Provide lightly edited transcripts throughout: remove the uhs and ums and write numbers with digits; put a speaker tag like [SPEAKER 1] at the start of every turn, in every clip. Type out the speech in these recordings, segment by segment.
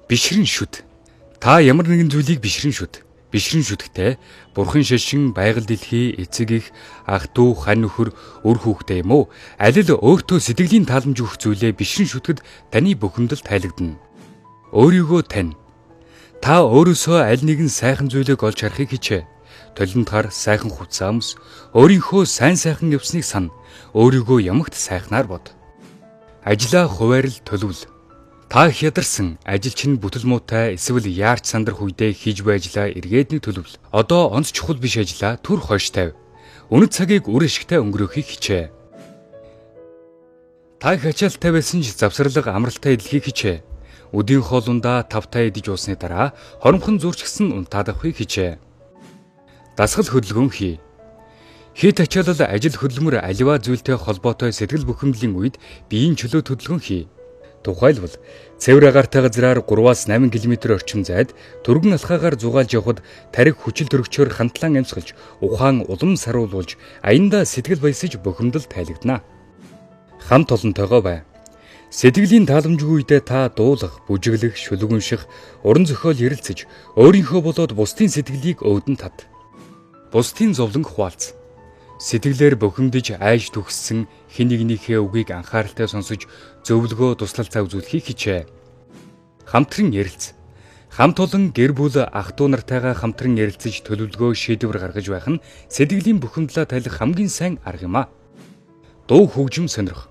[SPEAKER 1] Бишрэн шүд. Та ямар нэгэн зүйлийг бишрэн шүд. Бишрэн шүдэхдээ бурхан шашин, байгаль дэлхий, эцэг их, ах дүү, хань нөхөр, өр хүүхдээ юм уу? Аль л өөртөө сэтгэлийн тааламж өгөх зүйлээ бишрэн шүтгэд таны бухимдал тайлагдана. Өөрийгөө тань. Та өөрөөсөө аль нэгэн сайхан зүйлийг олж харахыг хичээ. Толинд гар сайхан хувцас амс, өөрийнхөө сайн явсныг сана. Өөрийгөө ямагт сайхнаар бод. Ажлаа хуваарил төлөвл. Та хядарсан ажил чинь бүтэл муутай эсвэл яарч сандрах үедээ хийж буй ажлаа эргээд нэг төлөвл. Одоо онц чухал биш ажлаа түр хойш тавь. Үнэт цагийг үр ашигтай өнгөрөөхийг хичээ. Та их ачаалттай байсан ч завсарлага амралтай эдлэхийг хичээ. Өдийн хоолундаа тавтаа идэж уусны дараа хоромхон зурчгсан унтаад авахыг хичээ. Дасгал хөдөлгөөн хий. Хит ачаалал ажил хөдөлмөр аливаа зүйлтэй холбоотой сэтгэл бухимдлын үед биеийн чөлөө хөдөлгөөн хий. Тухайлбал цэвэр агаартай газраар 3-8 км орчим зайд түргэн алхаагаар зугаалж явхад тариг хүчил төрөгчөөр хандлан амьсгалж ухаан улам саруулж аяндаа сэтгэл баясаж бухимдал тайлгдана. Хамт олонтойгоо бай. Сэтгэлийн тааламжгүй үедээ та дуулах, бүжиглэх, шүлэг унших, уран зохиол ярилцаж өөрийнхөө болоод бусдын сэтгэлийг өвдөн тат. Бусдын зовлон хуваалц. Сэтгэлээр бухимдж айж түгссэн хэн нэгнийхээ үгийг анхааралтай сонсож зөвлөгөө туслалцаа үзүүлэхийг хичээ. Хамтран ярилц. Хамт олон гэр бүл ах дүү нартайгаа хамтран ярилцаж төлөвлөгөө шийдвэр гаргаж байх нь сэтгэлийн бухимдлаа тайлах хамгийн сайн арга юм а. Дуу хөгжим сонирх.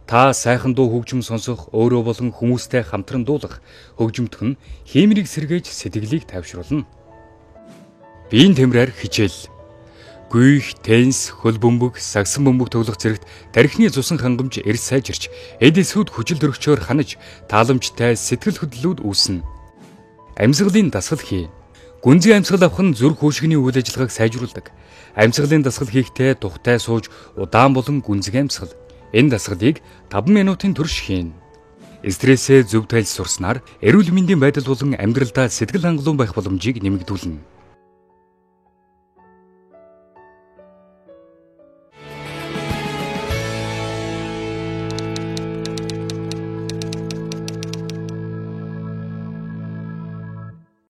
[SPEAKER 1] Та сайхан дуу хөгжим сонсох, өөрөө болон хүмүүстэй хамтран дуулах, хөгжимтөх нь хиймрийг сэргээж сэтгэлийг тайвшруулна. Биеийн тэмрээр хичээл. Гүйх, тенс, хөл бөмбөг, сагсан бөмбөг тоглох зэрэгт тархины цусан хангамж эрс сайжирч, эд эсвүүд хүчил төрөгчөөр ханаж, тааламжтай сэтгэл хөдлөлүүд үүснэ. Амьсгалын дасгал хий. Гүнзгий амьсгал авах нь зүрх хөшгөний үйл ажиллагааг сайжруулдаг. Амьсгалын дасгал хийхдээ тухтай сууж, удаан болон гүнзгий амьсгал. Энэ дасгалыг 5 минутын турш хийн. Стрессээ зөв тайлж сурснаар эрүүл мэндийн байдал болон амьдралдаа сэтгэл хангалуун байх боломжийг нэмэгдүүлнэ.